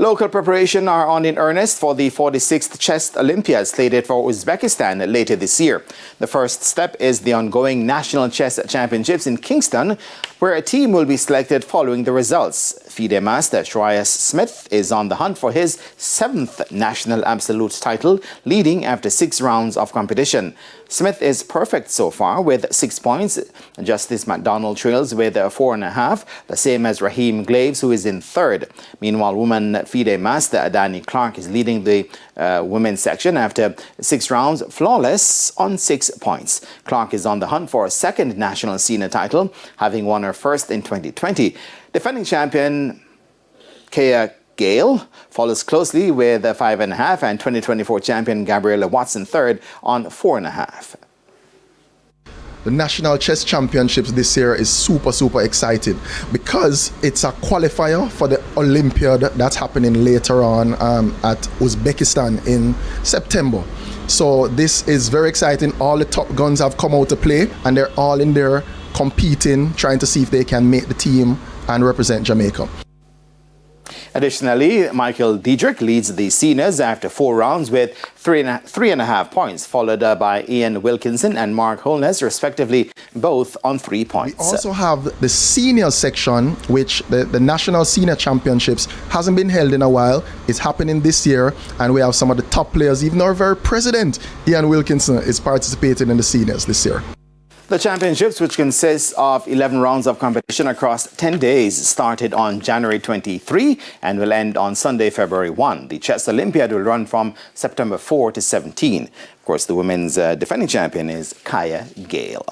Local preparations are on in earnest for the 46th Chess Olympiad slated for Uzbekistan later this year. The first step is the ongoing National Chess Championships in Kingston, where a team will be selected following the results. FIDE master Shreya Smith is on the hunt for his 7th national absolute title, leading after 6 rounds of competition. Smith is perfect so far with 6 points. Justice McDonald trails with 4.5, the same as Raheem Glaves, who is in 3rd. Meanwhile, woman FIDE master Adani Clark is leading the women's section after 6 rounds, flawless on 6 points. Clark is on the hunt for a 2nd national senior title, having won her 1st in 2020. Defending champion Kaya Gale follows closely with 5.5 and 2024 champion Gabriella Watson 3rd on 4.5. The National Chess Championships this year is super exciting because it's a qualifier for the Olympiad that's happening later on at Uzbekistan in September. So this is very exciting. All the top guns have come out to play and they're all in there competing, trying to see if they can make the team and represent Jamaica. Additionally, Michael Diedrich leads the seniors after 4 rounds with 3.5 points, followed by Ian Wilkinson and Mark Holness, respectively, both on 3 points. We also have the senior section, which the National Senior Championships hasn't been held in a while. It's happening this year, and we have some of the top players. Even our very president, Ian Wilkinson, is participating in the seniors this year. The championships, which consists of 11 rounds of competition across 10 days, started on January 23 and will end on Sunday, February 1. The Chess Olympiad will run from September 4 to 17. Of course, the women's defending champion is Kaya Gale.